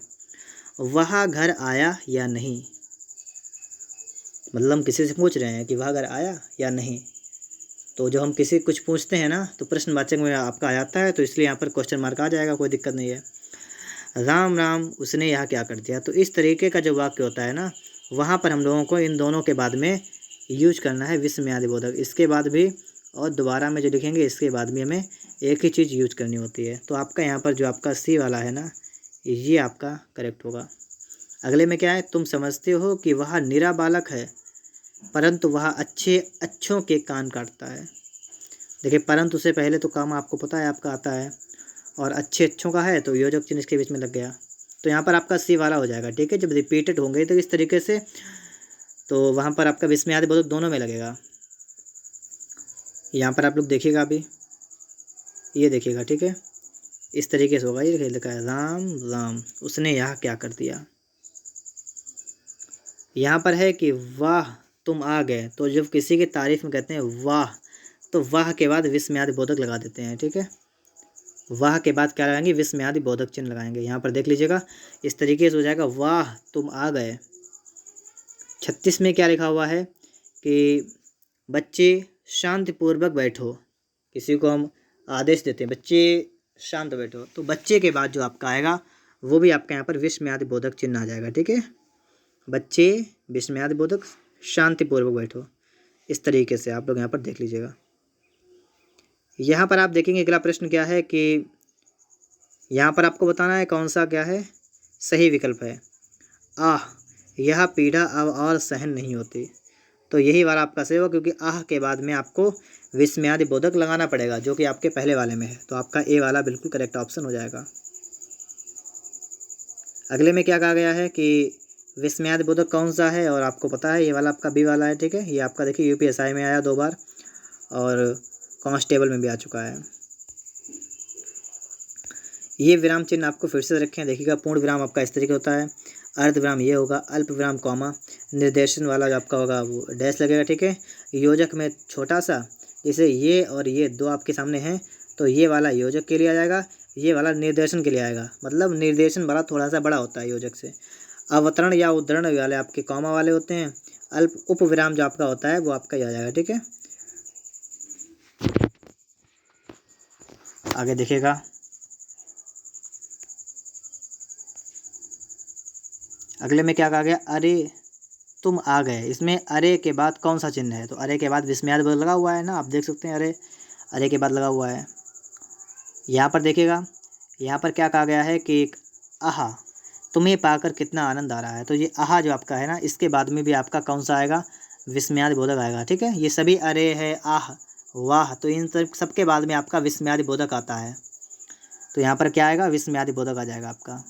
A: वह घर आया या नहीं, मतलब हम किसी से पूछ रहे हैं कि वह घर आया या नहीं। तो जो हम किसी कुछ पूछते हैं ना तो प्रश्नवाचक में आपका आ जाता है, तो इसलिए यहाँ पर क्वेश्चन मार्क आ जाएगा, कोई दिक्कत नहीं है। राम राम उसने यहाँ क्या कर दिया, तो इस तरीके का जो वाक्य होता है ना वहाँ पर हम लोगों को इन दोनों के बाद में यूज करना है विस्मयादिबोधक। इसके बाद भी और दोबारा में जो लिखेंगे इसके बाद भी हमें एक ही चीज़ यूज करनी होती है। तो आपका यहाँ पर जो आपका सी वाला है ना ये आपका करेक्ट होगा। अगले में क्या है, तुम समझते हो कि वह निरा बालक है परंतु वह अच्छों के कान काटता है। देखिए परंतु से पहले तो काम आपको पता है आपका आता है, और अच्छों का है तो योजक चिन्ह इसके बीच में लग गया। तो यहाँ पर आपका सी वाला हो जाएगा। ठीक है, जब रिपीटेड होंगे तो इस तरीके से तो वहाँ पर आपका विस्मयादिबोधक दोनों में लगेगा। यहाँ पर आप लोग देखिएगा, अभी ये देखिएगा। ठीक है, इस तरीके से होगा। ये लिखा है राम राम उसने यहाँ क्या कर दिया। यहाँ पर है कि वाह तुम आ गए, तो जब किसी की तारीफ में कहते हैं वाह तो वाह के बाद विस्मयादिबोधक लगा देते हैं। ठीक है, वाह के बाद क्या लगाएंगे, विस्मयादिबोधक चिन्ह लगाएंगे। यहाँ पर देख लीजिएगा इस तरीके से हो जाएगा, वाह तुम आ गए। 36 में क्या लिखा हुआ है कि बच्चे शांतिपूर्वक बैठो। किसी को हम आदेश देते हैं बच्चे शांत बैठो, तो बच्चे के बाद जो आपका आएगा वो भी आपका यहाँ पर विस्मयादिबोधक चिन्ह आ जाएगा। ठीक है, बच्चे विस्मयादिबोधक शांतिपूर्वक बैठो। इस तरीके से आप लोग यहाँ पर देख लीजिएगा। यहाँ पर आप देखेंगे अगला प्रश्न क्या है कि यहाँ पर आपको बताना है कौन सा क्या है सही विकल्प है। आह यह पीड़ा अब और सहन नहीं होती, तो यही वाला आपका सही होगा, क्योंकि आह के बाद में आपको विस्मयादिबोधक लगाना पड़ेगा जो कि आपके पहले वाले में है। तो आपका ए वाला बिल्कुल करेक्ट ऑप्शन हो जाएगा। अगले में क्या कहा गया है कि विस्मयादि बोधक कौन सा है, और आपको पता है ये वाला आपका बी वाला है, ठीक है। ये आपका देखिए यूपीएसआई में आया 2 बार और कांस्टेबल में भी आ चुका है। ये विराम चिन्ह आपको फिर से रखें, देखिएगा। पूर्ण विराम आपका इस तरीके होता है, अर्ध विराम ये होगा, अल्प विराम कॉमा, निर्देशन वाला जो आपका होगा वो डैश लगेगा, ठीक है। योजक में छोटा सा, जैसे ये और ये 2 आपके सामने हैं तो ये वाला योजक के लिए आ जाएगा, ये वाला निर्देशन के लिए आएगा, मतलब निर्देशन वाला थोड़ा सा बड़ा होता है योजक से। अवतरण या उद्धरण वाले आपके कॉमा वाले होते हैं। अल्प उप विराम जो आपका होता है वो आपका ही आ जाएगा, ठीक है। आगे देखिएगा, अगले में क्या कहा गया, अरे तुम आ गए। इसमें अरे के बाद कौन सा चिन्ह है, तो अरे के बाद विस्मयादि बोधक लगा हुआ है ना, आप देख सकते हैं। अरे के बाद लगा हुआ है। यहाँ पर देखिएगा, यहाँ पर क्या कहा गया है कि एक आहा, तुम्हें पाकर कितना आनंद आ रहा है। तो ये आहा जो आपका है ना, इसके बाद में भी आपका कौन सा आएगा, विस्मयादि बोधक आएगा, ठीक है। ये सभी अरे है, आह, वाह, तो इन सबके बाद में आपका विस्मयादि बोधक आता है। तो यहाँ पर क्या आएगा, विस्मयादि बोधक आ जाएगा आपका।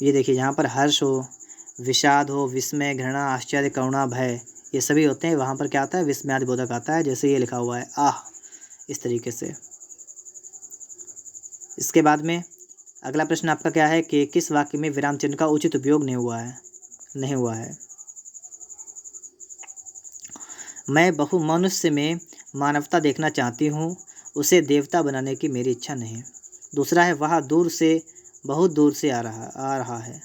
A: ये देखिए, यहाँ पर हर्ष हो, विषाद हो, विस्मय, घृणा, आश्चर्य, करुणा, भय, ये सभी होते हैं। वहाँ पर क्या आता है, विस्मयादि बोधक आता है, जैसे ये लिखा हुआ है आह, इस तरीके से। इसके बाद में अगला प्रश्न आपका क्या है कि किस वाक्य में विराम चिन्ह का उचित उपयोग नहीं हुआ है। मैं बहु मनुष्य में मानवता देखना चाहती हूँ, उसे देवता बनाने की मेरी इच्छा नहीं। दूसरा है वह दूर से, बहुत दूर से आ रहा है।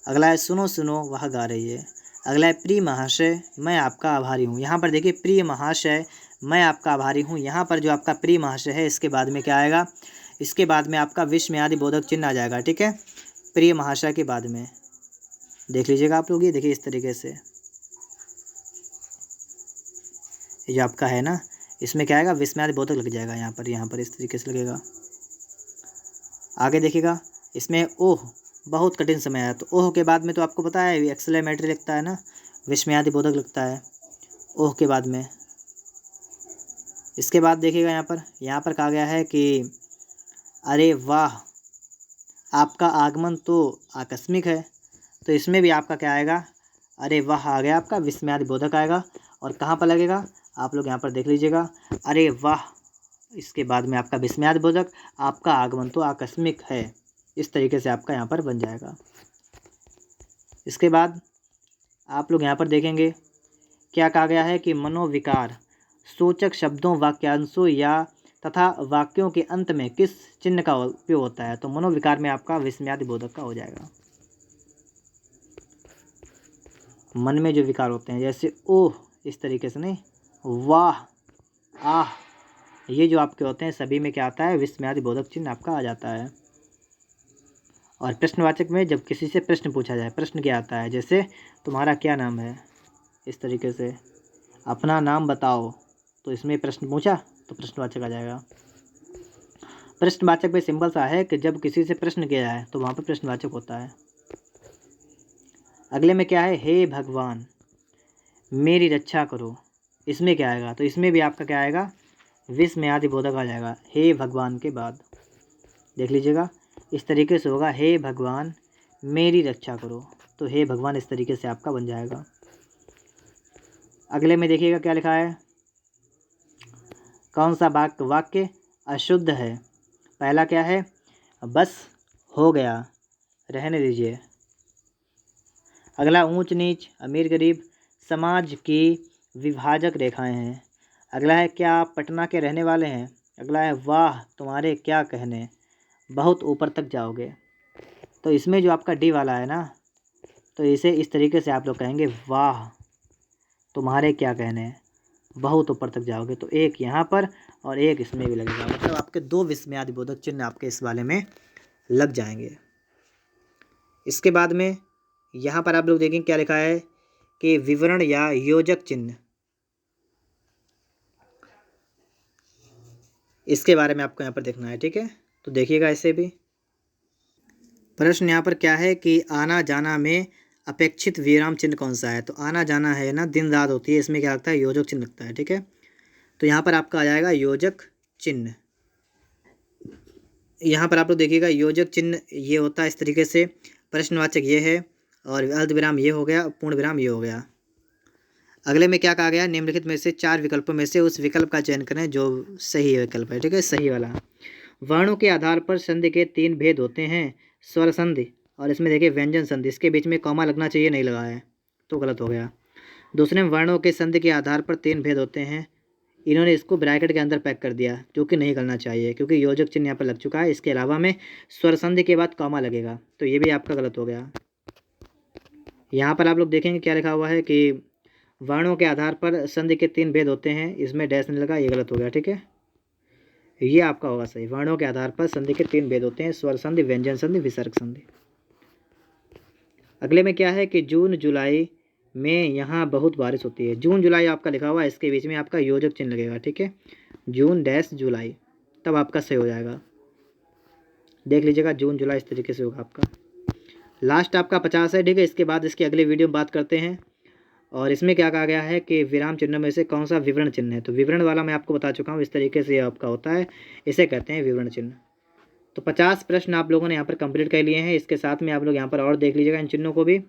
A: अगला है सुनो सुनो वह गा रही है। अगला है प्रिय महाशय मैं आपका आभारी हूँ। यहाँ पर देखिए प्रिय महाशय मैं आपका आभारी हूँ, यहाँ पर जो आपका प्रिय महाशय है इसके बाद में क्या आएगा, इसके बाद में आपका विस्मयादि बोधक चिन्ह आ जाएगा, ठीक है। प्रिय महाशय के बाद में देख लीजिएगा आप लोग, ये देखिए इस तरीके से ये जो आपका है ना, इसमें क्या आएगा, विस्मयादि बोधक लग जाएगा यहाँ पर इस तरीके से लगेगा। आगे देखिएगा, इसमें ओह बहुत कठिन समय है, तो ओह के बाद में तो आपको पता है एक्सक्लेमेटरी लगता है ना, विस्मयादि बोधक लगता है ओह के बाद में। इसके बाद देखिएगा यहाँ पर कहा गया है कि अरे वाह आपका आगमन तो आकस्मिक है, तो इसमें भी आपका क्या आएगा, अरे वाह आ गया आपका विस्मयादि बोधक आएगा। और कहाँ पर लगेगा, आप लोग यहाँ पर देख लीजिएगा, अरे वाह, इसके बाद में आपका विस्मयादि बोधक, आपका आगमन तो आकस्मिक है, इस तरीके से आपका यहाँ पर बन जाएगा। इसके बाद आप लोग यहाँ पर देखेंगे क्या कहा गया है कि मनोविकार सूचक शब्दों, वाक्यांशों या तथा वाक्यों के अंत में किस चिन्ह का उपयोग होता है। तो मनोविकार में आपका विस्मयादि बोधक का हो जाएगा। मन में जो विकार होते हैं जैसे ओह, इस तरीके से नहीं, वाह, आह, ये जो आपके होते हैं सभी में क्या आता है, विस्मयादि बोधक चिन्ह आपका आ जाता है। और प्रश्नवाचक में जब किसी से प्रश्न पूछा जाए, प्रश्न क्या आता है, जैसे तुम्हारा क्या नाम है, इस तरीके से अपना नाम बताओ, तो इसमें प्रश्न पूछा तो प्रश्नवाचक आ जाएगा। प्रश्नवाचक में सिंपल सा है कि जब किसी से प्रश्न किया जाए तो वहाँ पर प्रश्नवाचक होता है। अगले में क्या है, हे भगवान मेरी रक्षा करो, इसमें क्या आएगा, तो इसमें भी आपका क्या आएगा, विस्मयादि बोधक आ जाएगा हे भगवान के बाद। देख लीजिएगा इस तरीके से होगा, हे भगवान मेरी रक्षा करो, तो हे भगवान इस तरीके से आपका बन जाएगा। अगले में देखिएगा क्या लिखा है, कौन सा वाक्य अशुद्ध है। पहला क्या है, बस हो गया रहने दीजिए। अगला ऊंच नीच, अमीर गरीब समाज की विभाजक रेखाएं हैं। अगला है क्या आप पटना के रहने वाले हैं। अगला है वाह तुम्हारे क्या कहने, बहुत ऊपर तक जाओगे। तो इसमें जो आपका डी वाला है ना, तो इसे इस तरीके से आप लोग कहेंगे, वाह तुम्हारे क्या कहने, बहुत ऊपर तक जाओगे। तो एक यहाँ पर और एक इसमें भी लगेगा, मतलब आपके 2 विस्मयादि बोधक चिन्ह आपके इस वाले में लग जाएंगे। इसके बाद में यहाँ पर आप लोग देखेंगे क्या लिखा है कि विवरण या योजक चिन्ह, इसके बारे में आपको यहाँ पर देखना है, ठीक है। तो देखिएगा इसे भी। प्रश्न यहाँ पर क्या है कि आना जाना में अपेक्षित विराम चिन्ह कौन सा है। तो आना जाना है ना, दिन रात होती है, इसमें क्या लगता है, योजक चिन्ह लगता है, ठीक है। तो यहाँ पर आपका आ जाएगा योजक चिन्ह। यहाँ पर आप लोग देखिएगा योजक चिन्ह ये होता है इस तरीके से, प्रश्नवाचक ये है और अर्धविराम ये हो गया, पूर्ण विराम ये हो गया। अगले में क्या कहा गया, निम्नलिखित में से 4 विकल्पों में से उस विकल्प का चयन करें जो सही विकल्प है। ठीक है, सही वाला। वर्णों के आधार पर संधि के 3 भेद होते हैं, स्वर संधि और इसमें देखिए व्यंजन संधि। इसके बीच में कॉमा लगना चाहिए, नहीं लगा है तो गलत हो गया। दूसरे में वर्णों के संधि के आधार पर 3 भेद होते हैं, इन्होंने इसको ब्रैकेट के अंदर पैक कर दिया, जो कि नहीं करना चाहिए क्योंकि योजक चिन्ह यहाँ पर लग चुका है। इसके अलावा में स्वर संधि के बाद कॉमा लगेगा, तो ये भी आपका गलत हो गया। यहाँ पर आप लोग देखेंगे क्या लिखा हुआ है कि वर्णों के आधार पर संधि के 3 भेद होते हैं, इसमें डैश नहीं लगा, ये गलत हो गया। ठीक है, ये आपका होगा सही। वर्णों के आधार पर संधि के 3 भेद होते हैं, स्वर संधि, व्यंजन संधि, विसर्ग संधि। अगले में क्या है कि जून जुलाई में यहाँ बहुत बारिश होती है। जून जुलाई आपका लिखा हुआ है, इसके बीच में आपका योजक चिन्ह लगेगा। ठीक है, जून डैश जुलाई, तब आपका सही हो जाएगा। देख लीजिएगा, जून जुलाई इस तरीके से होगा आपका। लास्ट आपका 50 है। ठीक है, इसके बाद इसकी अगले वीडियो में बात करते हैं। और इसमें क्या कहा गया है कि विराम चिन्ह में से कौन सा विवरण चिन्ह है। तो विवरण वाला मैं आपको बता चुका हूँ, इस तरीके से आपका होता है, इसे कहते हैं विवरण चिन्ह। तो 50 प्रश्न आप लोगों ने यहाँ पर कंप्लीट कर लिए हैं। इसके साथ में आप लोग यहाँ पर और देख लीजिएगा इन चिन्हों को भी।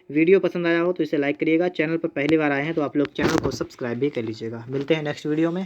A: वीडियो पसंद आया हो तो इसे लाइक करिएगा। चैनल पर पहली बार आए हैं तो आप लोग चैनल को सब्सक्राइब भी कर लीजिएगा। मिलते हैं नेक्स्ट वीडियो में।